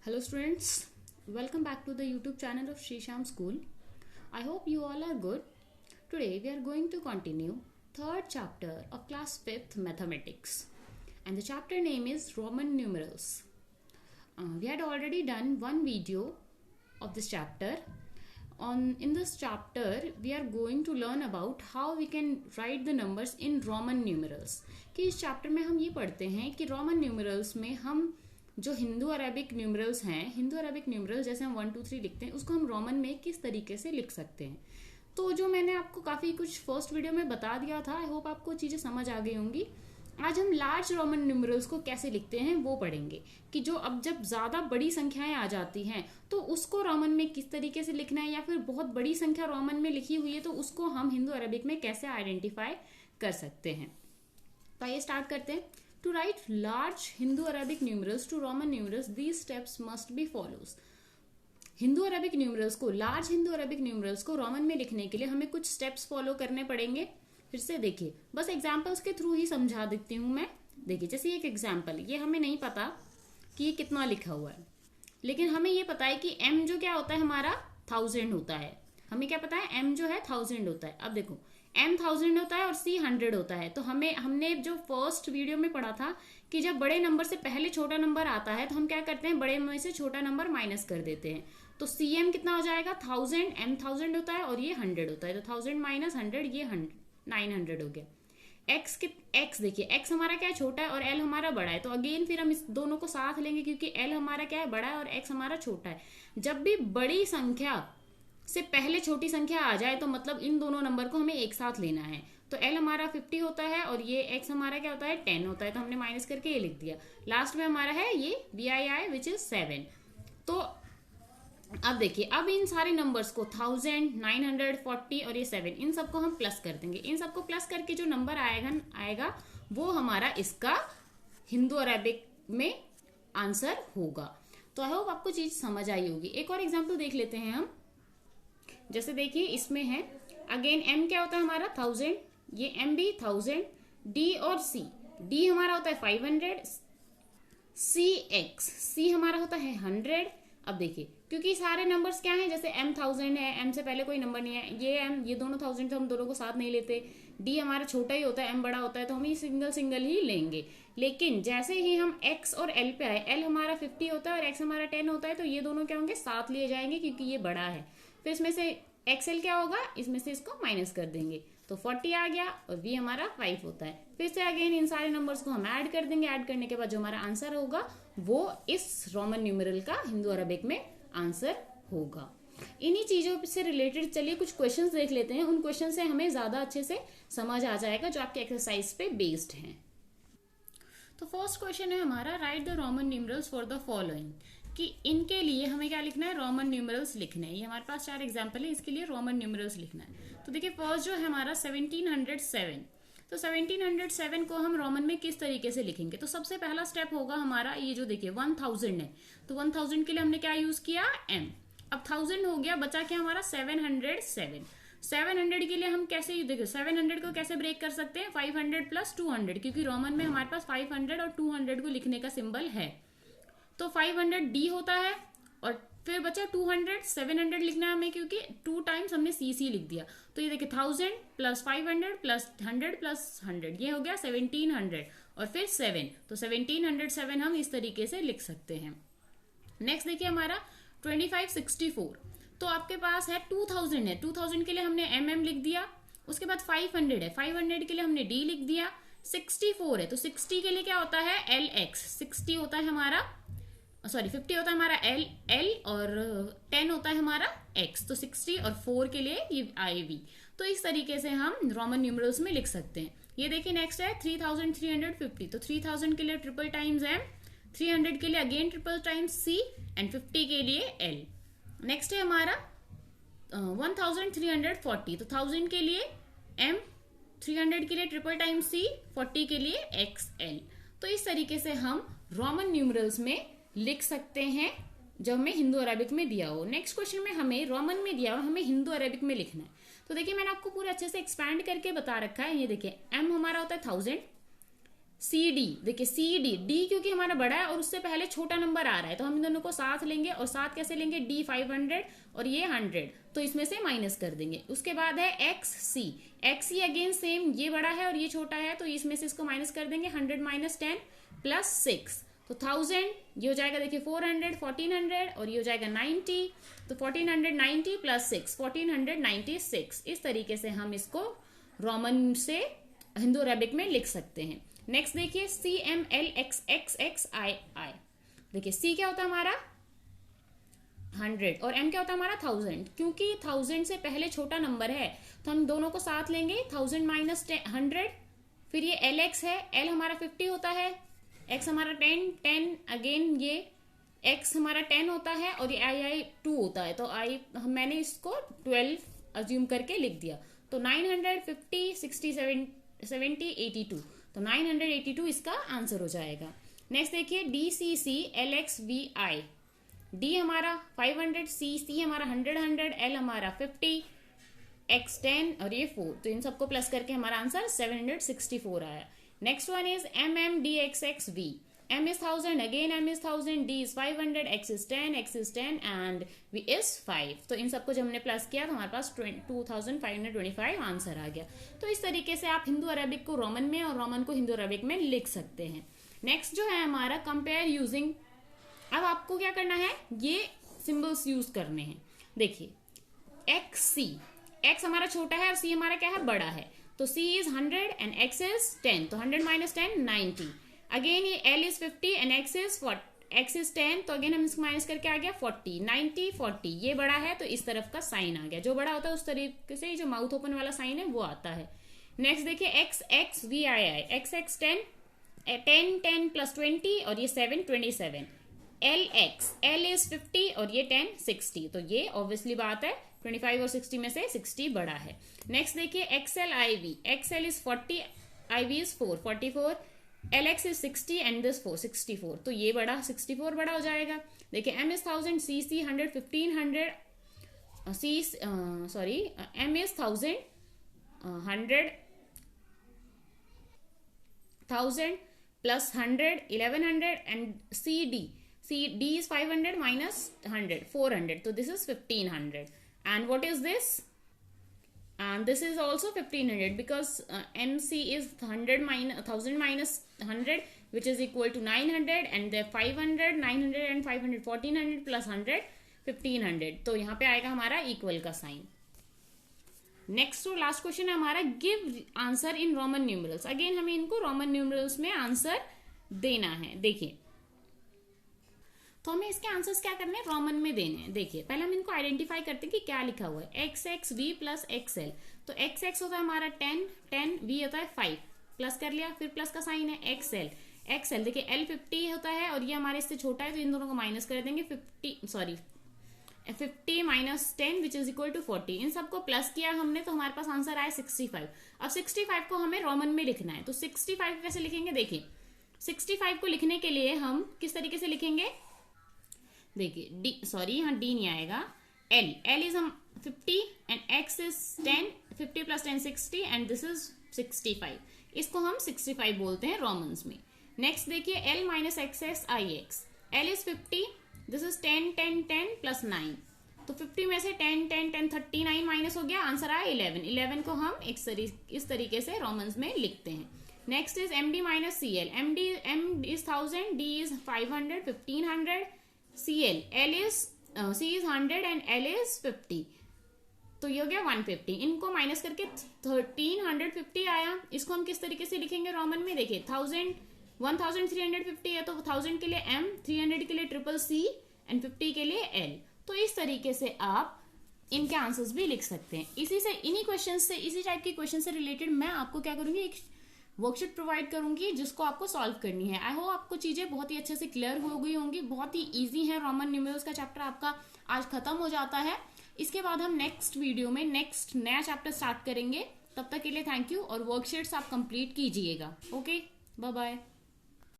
Hello students, welcome back to the YouTube channel of Sri Sham School. I hope you all are good. Today we are going to continue third chapter of class 5th mathematics and the chapter name is Roman numerals. We had already done one video of this chapter. In this chapter we are going to learn about how we can write the numbers in Roman numerals. कि इस chapter में हम ये पढ़ते हैं कि Roman numerals में हम जो हिंदू अरेबिक न्यूमरल्स हैं, हिंदू अरेबिक न्यूमरल्स जैसे हम 1 2 3 लिखते हैं उसको हम रोमन में किस तरीके से लिख सकते हैं. तो जो मैंने आपको काफ़ी कुछ फर्स्ट वीडियो में बता दिया था, आई होप आपको चीज़ें समझ आ गई होंगी. आज हम लार्ज रोमन न्यूमरल्स को कैसे लिखते हैं वो पढ़ेंगे कि जो अब जब ज़्यादा बड़ी संख्याएं आ जाती हैं तो उसको रोमन में किस तरीके से लिखना है, या फिर बहुत बड़ी संख्या रोमन में लिखी हुई है तो उसको हम हिंदू अरेबिक में कैसे आइडेंटिफाई कर सकते हैं. तो आइए स्टार्ट करते हैं. To write large Hindu-Arabic numerals to Roman numerals, these steps must be follows. Hindu Arabic numerals को, लार्ज हिंदू अरेबिक न्यूमरल्स को रोमन में लिखने के लिए हमें कुछ स्टेप्स फॉलो करने पड़ेंगे. फिर से देखिए, बस एग्जांपल्स के थ्रू ही समझा देती हूँ मैं. देखिए जैसे एक एग्जांपल, ये हमें नहीं पता कि ये कितना लिखा हुआ है, लेकिन हमें ये पता है कि m जो क्या होता है हमारा 1000 होता है. हमें क्या पता है m जो है 1000 होता है. अब देखो m 1000 होता है और c 100 होता है. तो हमने जो फर्स्ट वीडियो में पढ़ा था कि जब बड़े नंबर से पहले छोटा नंबर आता है तो हम क्या करते हैं, बड़े में से छोटा नंबर माइनस कर देते हैं. तो cm कितना हो जाएगा 1000, m 1000 होता है और ये 100 होता है. तो 1000 माइनस 100 ये 900 हो गया. x देखिए, x हमारा क्या है, छोटा है और l हमारा बड़ा है. तो अगेन फिर हम इस दोनों को साथ लेंगे क्योंकि l हमारा क्या है, बड़ा है और x हमारा छोटा है. जब भी बड़ी संख्या से पहले छोटी संख्या आ जाए तो मतलब इन दोनों नंबर को हमें एक साथ लेना है. तो l हमारा 50 होता है और ये x हमारा क्या होता है 10 होता है. तो हमने माइनस करके ये लिख दिया. लास्ट में हमारा है ये VII विच इज 7. तो अब देखिए, अब इन सारे नंबर्स को 1000, 940 और ये 7, इन सबको हम प्लस कर देंगे. इन सबको प्लस करके जो नंबर आएगा वो हमारा इसका हिंदू अरेबिक में आंसर होगा. तो आई होप आपको चीज समझ आई होगी. एक और एग्जाम्पल देख लेते हैं हम. जैसे देखिए इसमें है अगेन m क्या होता है हमारा 1000, ये m भी 1000, d और c, d हमारा होता है 500, c हमारा होता है 100. अब देखिए क्योंकि सारे नंबर्स क्या हैं, जैसे m 1000 है, m से पहले कोई नंबर नहीं है, ये m ये दोनों 1000 तो हम दोनों को साथ नहीं लेते. d हमारा छोटा ही होता है, m बड़ा होता है, तो हम ये सिंगल ही लेंगे. लेकिन जैसे ही हम x और l पे आए, l हमारा 50 होता है और x हमारा 10 होता है, तो ये दोनों क्या होंगे, साथ लिए जाएंगे क्योंकि ये बड़ा है. फिर इसमें से XL क्या होगा, इसमें से इसको माइनस कर देंगे तो 40 आ गया और V हमारा 5 होता है. फिर से अगेन इन सारे नंबर्स को हम ऐड कर देंगे. ऐड करने के बाद जो हमारा आंसर होगा वो इस रोमन न्यूमेरल का हिंदू अरबिक में आंसर होगा. इन्हीं चीजों से रिलेटेड चलिए कुछ क्वेश्चंस देख लेते हैं. उन क्वेश्चन से हमें ज्यादा अच्छे से समझ आ जाएगा जो आपके एक्सरसाइज पे बेस्ड हैं. तो फर्स्ट क्वेश्चन है हमारा, right the Roman numerals for the following. कि इनके लिए हमें क्या लिखना है, रोमन न्यूमरल्स लिखने हैं. ये हमारे पास 4 एग्जाम्पल है, इसके लिए रोमन न्यूमरल्स लिखना है. तो देखिए फर्स्ट जो है हमारा 1707. तो 1707 को हम रोमन में किस तरीके से लिखेंगे. तो सबसे पहला स्टेप होगा हमारा ये जो देखिए 1000 है. तो 1000 के लिए हमने क्या यूज किया, m. अब 1000 हो गया, बचा क्या हमारा 707. 700 के लिए हम कैसे, देखिए 700 को कैसे ब्रेक कर सकते हैं, 500 प्लस 200, क्योंकि रोमन में हमारे पास 500 और 200 को लिखने का सिंबल है. तो 500 D होता है और फिर बचा 200. 700 लिखना है हमें क्योंकि 2 टाइम्स हमने CC लिख दिया. तो ये देखिए 1000 प्लस 500 प्लस 100 प्लस 100, ये हो गया 1700 और फिर 7. तो 1707 हम इस तरीके से लिख सकते हैं. नेक्स्ट देखिए हमारा 2564. तो आपके पास है 2000 है, 2000 के लिए हमने mm लिख दिया. उसके बाद 500 है, 500 के लिए हमने D लिख दिया. 64 है तो 60 के लिए क्या होता है LX. 60 होता है हमारा, सॉरी 50 होता है हमारा L और 10 होता है हमारा X. तो 60 और 4 के लिए ये IV. तो इस तरीके से हम रोमन न्यूमरल्स में लिख सकते हैं. ये देखिए नेक्स्ट है 3350. तो 3000 के लिए ट्रिपल टाइम्स M, 300 के लिए again triple times C and 50 के लिए L. नेक्स्ट है हमारा 1340. तो 1000 के लिए M, 300 के लिए ट्रिपल टाइम्स C, 40 के लिए XL. तो इस तरीके से हम रोमन न्यूमरल्स में लिख सकते हैं जब हमें हिंदू अरेबिक में दिया हो. नेक्स्ट क्वेश्चन में हमें रोमन में दिया हो, हमें हिंदू अरेबिक में लिखना है. तो देखिए मैंने आपको पूरे अच्छे से एक्सपैंड करके बता रखा है. ये देखिए m हमारा होता है 1000, सी डी, देखिए सी डी, डी क्योंकि हमारा बड़ा है और उससे पहले छोटा नंबर आ रहा है तो हम इन दोनों को साथ लेंगे, और साथ कैसे लेंगे, डी 500 और ये 100, तो इसमें से माइनस कर देंगे। उसके बाद है एक्स सी, एक्स सी अगेन सेम, ये बड़ा है और ये छोटा है तो इसमें से इसको माइनस कर देंगे, 100 माइनस 10 प्लस 6 तो 1000, ये हो जाएगा देखिए 400, 1400 और ये हो जाएगा 90, तो 1490 प्लस 6 1496। इस तरीके से हम इसको रोमन से हिंदू अरेबिक में लिख सकते हैं। नेक्स्ट देखिए C M L X X X I I, देखिए सी क्या होता है हमारा 100 और एम क्या होता है हमारा 1000, क्योंकि 1000 से पहले छोटा नंबर है तो हम दोनों को साथ लेंगे, 1000 माइनस 100, फिर ये एल एक्स है, एल हमारा 50 होता है, एक्स हमारा 10 अगेन ये एक्स हमारा 10 होता है और ये आई आई 2 होता है, तो आई मैंने इसको 12 अज्यूम करके लिख दिया, तो 950 60 70 82, तो 982 इसका आंसर हो जाएगा। नेक्स्ट देखिए D C C L X V I, D हमारा 500, सी हमारा 100 एल हमारा 50, एक्स 10 और ये 4, तो इन सबको प्लस करके हमारा आंसर 764 आया। Next one is M M D X X V, m is 1000, again m is 1000, d is 500, x is 10 and v is 5, तो इन सबको जब हमने प्लस किया तो हमारे पास 2525 आंसर आ गया। तो इस तरीके से आप हिंदू अरेबिक को रोमन में और रोमन को हिंदू अरेबिक में लिख सकते हैं। नेक्स्ट जो है हमारा कंपेयर यूजिंग, अब आपको क्या करना है, ये सिंबल्स यूज करने हैं। देखिए एक्स सी, एक्स हमारा छोटा है और सी हमारा क्या है बड़ा है, तो सी इज 100 एंड एक्स इज 10, तो 100 माइनस 10 90, अगेन ये L is 50 and X is 10, तो अगेन हम इसको माइनस करके आ गया 40 90 40, ये बड़ा है तो इस तरफ का साइन आ गया, जो बड़ा होता है उस तरीके से जो माउथ ओपन वाला साइन है वो आता है। नेक्स्ट देखिए X X V I I, X X 10 प्लस 20 और ये 7 27, एल इज 50 और ये 10 60, तो ये ऑब्वियसली बात है 25 और 60 में से 60 बड़ा है। नेक्स्ट देखिए XL I V, XL is 40, I V is 4 44, LX is 60 and this 4 64, तो ये बड़ा 64 बड़ा हो जाएगा। देखिए M is 1000, CC 100 1500, M is 1000 1000 plus 100 1100 and CD is 500 minus 100 400, so this is 1500, and what is this? And this is also 1500 because MC is 1000 minus 100 which is equal to 900, and the 500 900 and 500 1400 plus 100 1500, तो यहाँ पे आएगा हमारा equal का sign. Next और last question है हमारा give answer in Roman numerals, again हमें इनको रोमन न्यूमरल्स में आंसर देना है। देखिए तो हमें इसके आंसर्स क्या करने हैं, रोमन में देने हैं। देखिए पहले हम इनको आइडेंटिफाई करते हैं कि क्या लिखा हुआ है, X X V plus X L, तो एक्स एक्स होता है हमारा 10 वी होता है 5, प्लस कर लिया, फिर प्लस का साइन है एक्स एल देखिए एल 50 होता है और ये हमारे इससे छोटा है तो इन दोनों को माइनस कर देंगे, 50 minus 10 which is equal to 40, इन सबको प्लस किया हमने तो हमारे पास आंसर आया 65। अब 65 को हमें रोमन में लिखना है, तो 65 कैसे लिखेंगे, देखिए 65 को लिखने के लिए हम किस तरीके से लिखेंगे, देखिए यहाँ डी नहीं आएगा, एल इज हम 50 and x is 10, 50 plus 10 60 and this is 65, इसको हम 65 बोलते हैं रोमन्स में। नेक्स्ट देखिए L minus x S I x, L is 50, this is 10 plus 9, तो 50 में से 10 39 माइनस हो गया, आंसर आया 11 को हम इस तरीके से रोमन्स में लिखते हैं। Next is M D minus C L, M is 1000, D is 500 1500, CL, C is 100 and L is 50, तो ये हो गया 150, इनको माइनस करके 1350 आया, इसको हम किस तरीके से लिखेंगे रोमन में, देखिए 1350 है तो 1000 के लिए M, 300 के लिए ट्रिपल C एंड 50 के लिए L, तो इस तरीके से आप इनके आंसर्स भी लिख सकते हैं। इन्हीं क्वेश्चन से, इसी टाइप के क्वेश्चन से रिलेटेड मैं आपको क्या करूंगी, एक वर्कशीट प्रोवाइड करूंगी जिसको आपको सॉल्व करनी है। आई होप आपको चीजें बहुत ही अच्छे से क्लियर हो गई होंगी, बहुत ही इजी है। रोमन न्यूमरल्स का चैप्टर आपका आज खत्म हो जाता है, इसके बाद हम नेक्स्ट वीडियो में नेक्स्ट नया चैप्टर स्टार्ट करेंगे। तब तक के लिए थैंक यू, और वर्कशीट्स आप कंप्लीट कीजिएगा। Okay, bye bye.